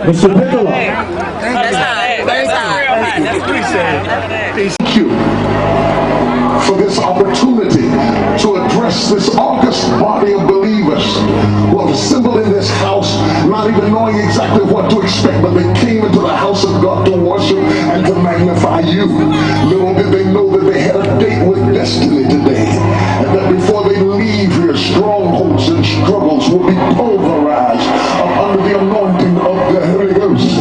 Mr. Piccolo. Thank you for this opportunity to address this august body of believers who have assembled in this house, not even knowing exactly what to expect, but they came into the house of God to worship and to magnify you. Little did they know that they had a date with destiny today, and that before they leave here, strongholds and struggles will be pulverized under the anointing of the Holy Ghost.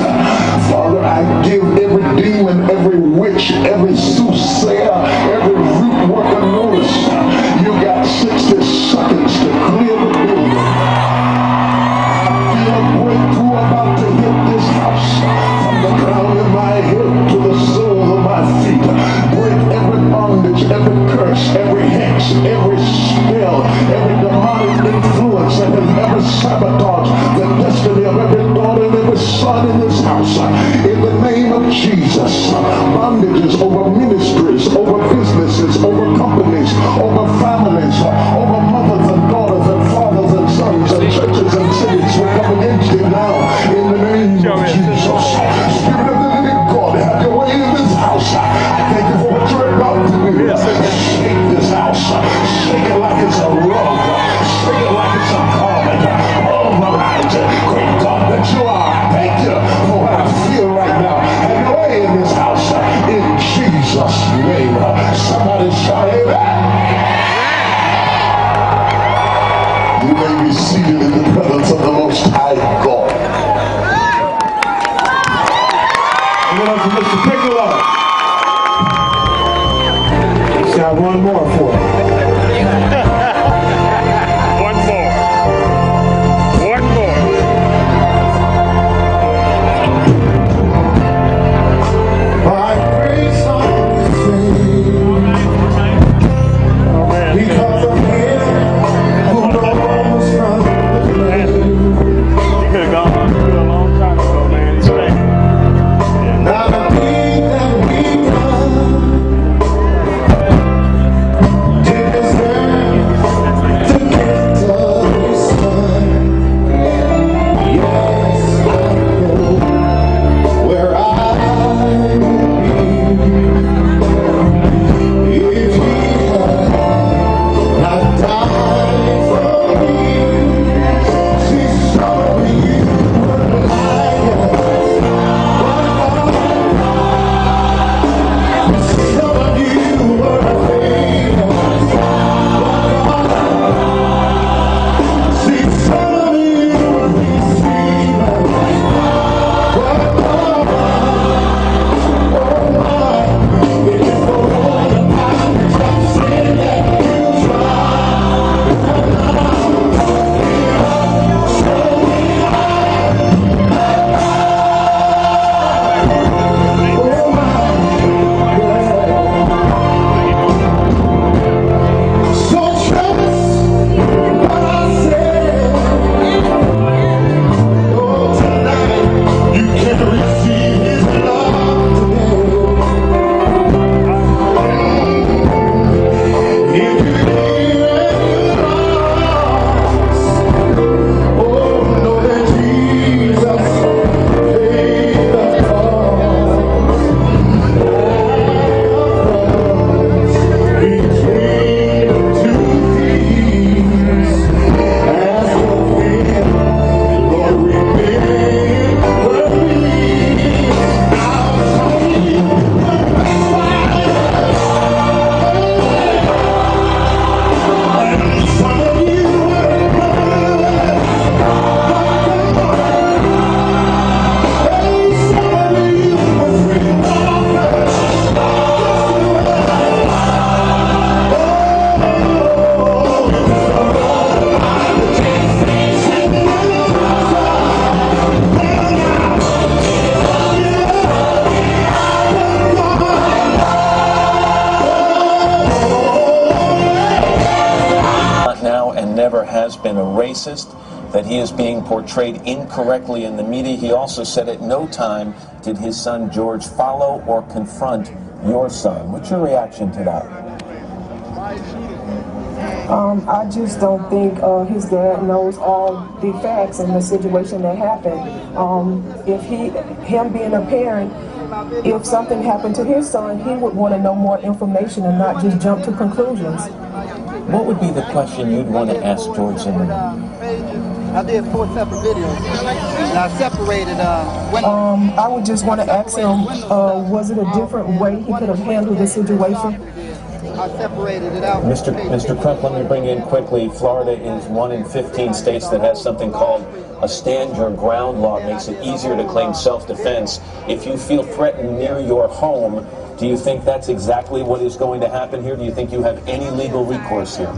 Father, I give every demon, every witch, every soothsayer, every root worker notice. You got 60 seconds to clear the building. I feel a breakthrough about to hit this house. From the crown of my head to the sole of my feet. Break every bondage, every curse, every hex, every spell, every demonic influence that has ever sabotaged the destiny of every daughter and every son in this house. In the name of Jesus, bondages over ministries, over businesses, over companies, over families, over mothers and daughters and fathers and sons and churches and cities will come against you now in the name of Jesus. Spirit of the living God, have your way in this house. I thank you for what you're about to do. Shake this house. Shake it like it's a rug. Shake it like it's a garment. Pulverize it. Great God that you are. Thank you for what I feel right now. Have your way in this house. In Jesus' name. Somebody shout amen. You may be seated in the presence of the Most High God. Give it up for Mr. Piccolo. He's got one more for you. One more. One more. By grace I'm saved, Oh, man. because of Him who rose from the grave. You could have gone through a long time ago, man. He's back. Now the thing that we done did deserve to get to this time. Yes, I know where I would be if He had not died for me. She's sorry you were lying. Some of you were famous. See, some of you were deceivers. It is the Lord of my sin that you try. So trust what I said. Oh, tonight you can receive His love today. If you hear it lost, oh, know that Jesus paid the cost. Between two thieves, as the wind, Lord, remember me. I'll tell you some of you were good. Some of you were Now and never has been a racist, that he is being portrayed incorrectly in the media. He also said at no time did his son George follow or confront your son. What's your reaction to that? I just don't think his dad knows all the facts in the situation that happened. If him being a parent, if something happened to his son, he would want to know more information and not just jump to conclusions. What would be the question you'd want to ask George Zimmerman? I did 4 separate videos, and I separated I would just want to ask him, was it a different way he could have handled the situation? I separated it out. Mr. Crump, let me bring in quickly. Florida is one in 15 states that has something called a stand your ground law. It makes it easier to claim self-defense. If you feel threatened near your home, do you think that's exactly what is going to happen here? Do you think you have any legal recourse here?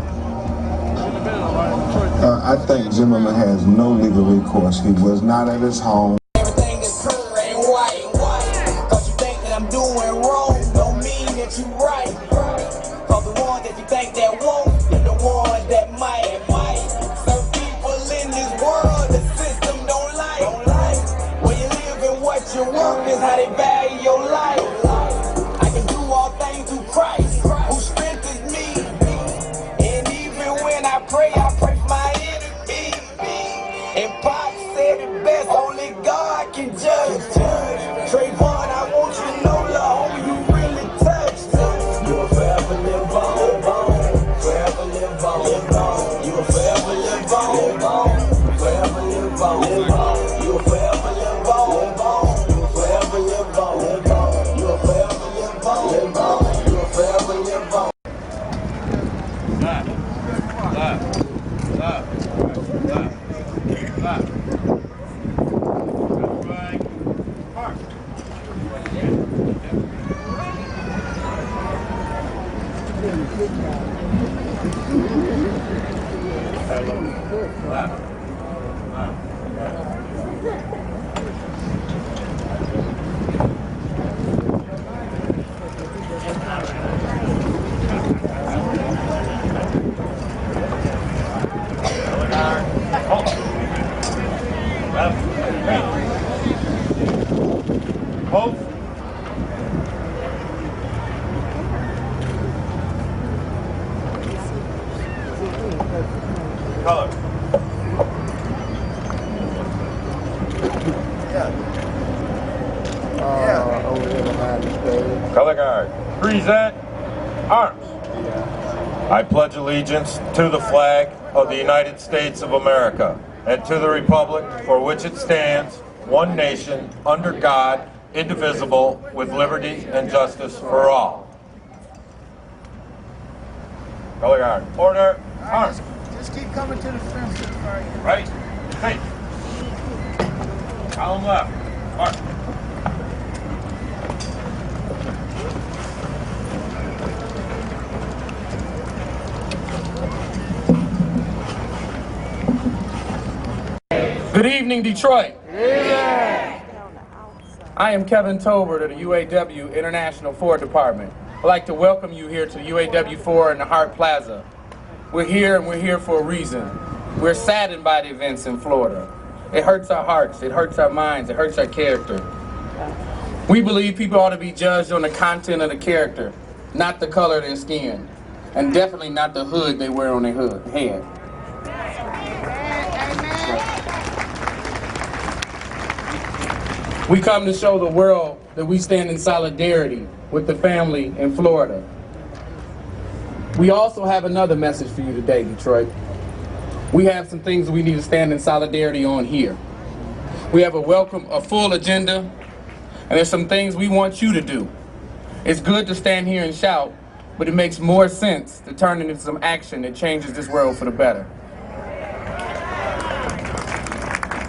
I think Zimmerman has no legal recourse. He was not at his home. Everything that's pure ain't white. Cause you think that I'm doing wrong, don't mean that you right. Cause the ones that you think that won't, they're the ones that might. Some people in this world, the system don't like. Where you live and what you work is how they value your life. I can do all things through Christ, who strengthens me. And even when I pray for my enemy. And Pop said it best, only God can judge. Trayvon, I want you to know, love, homie, you really touched. You'll forever live on, forever live on, you'll forever live on, forever live on, you'll forever live on, you'll forever live on, you'll forever live on, you'll forever live on. Color. Color guard. Present arms. I pledge allegiance to the flag of the United States of America and to the republic for which it stands, one nation, under God, indivisible, with liberty and justice for all. Color guard. Order. Arms. Just keep coming to the fence. Right. Hey. Column left. Mark. Good evening, Detroit. I am Kevin Tolbert of the UAW International Ford Department. I'd like to welcome you here to the UAW Ford in the Hart Plaza. We're here and we're here for a reason. We're saddened by the events in Florida. It hurts our hearts, it hurts our minds, it hurts our character. We believe people ought to be judged on the content of the character, not the color of their skin, and definitely not the hood they wear on their head. We come to show the world that we stand in solidarity with the family in Florida. We also have another message for you today, Detroit. We have some things we need to stand in solidarity on here. We have a full agenda, and there's some things we want you to do. It's good to stand here and shout, but it makes more sense to turn it into some action that changes this world for the better.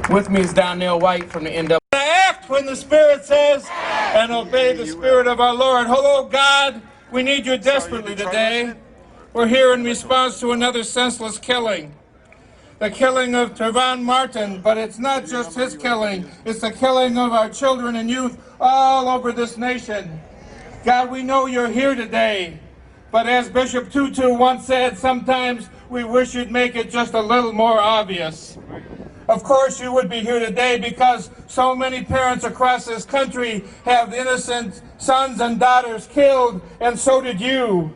With me is Donnell White from the NAACP. Act when the Spirit says, and obey the Spirit of our Lord. Hello, God. We need you desperately today. We're here in response to another senseless killing. The killing of Trayvon Martin, but it's not just his killing. It's the killing of our children and youth all over this nation. God, we know you're here today. But as Bishop Tutu once said, sometimes we wish you'd make it just a little more obvious. Of course you would be here today because so many parents across this country have innocent sons and daughters killed, and so did you.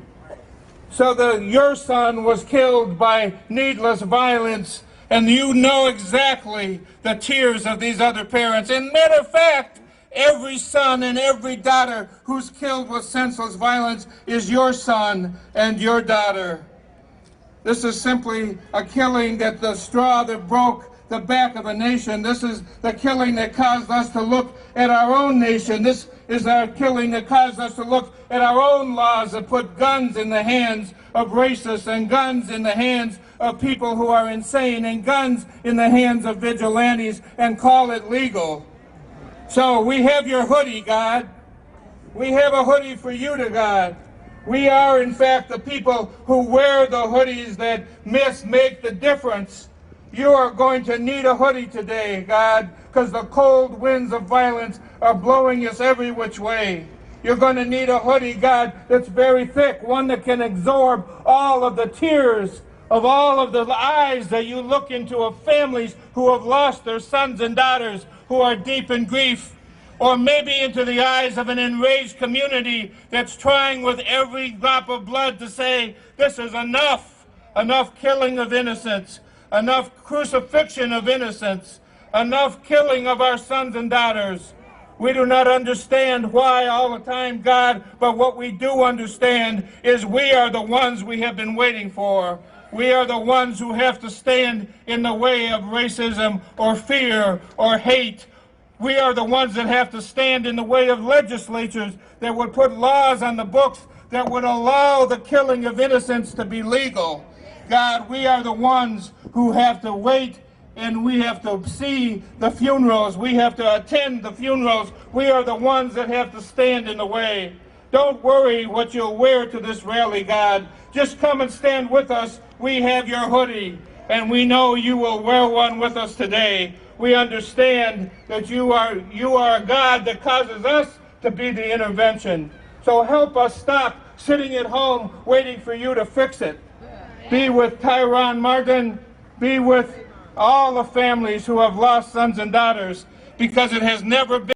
So that your son was killed by needless violence, and you know exactly the tears of these other parents. And matter of fact, every son and every daughter who's killed with senseless violence is your son and your daughter. This is simply a killing that the straw that broke the back of a nation. This is the killing that caused us to look at our own nation. This is our killing that caused us to look at our own laws that put guns in the hands of racists and guns in the hands of people who are insane and guns in the hands of vigilantes and call it legal. So we have your hoodie, God. We have a hoodie for you to God. We are, in fact, the people who wear the hoodies that make the difference. You are going to need a hoodie today, God, because the cold winds of violence are blowing us every which way. You're going to need a hoodie, God, that's very thick, one that can absorb all of the tears of all of the eyes that you look into of families who have lost their sons and daughters, who are deep in grief. Or maybe into the eyes of an enraged community that's trying with every drop of blood to say, this is enough. Enough killing of innocents. Enough crucifixion of innocents. Enough killing of our sons and daughters. We do not understand why all the time, God, but what we do understand is we are the ones we have been waiting for. We are the ones who have to stand in the way of racism or fear or hate. We are the ones that have to stand in the way of legislatures that would put laws on the books that would allow the killing of innocents to be legal. God, we are the ones who have to wait and we have to see the funerals. We have to attend the funerals. We are the ones that have to stand in the way. Don't worry what you'll wear to this rally, God. Just come and stand with us. We have your hoodie, and we know you will wear one with us today. We understand that you are a God that causes us to be the intervention. So help us stop sitting at home waiting for you to fix it. Be with Trayvon Martin. Be with all the families who have lost sons and daughters, because it has never been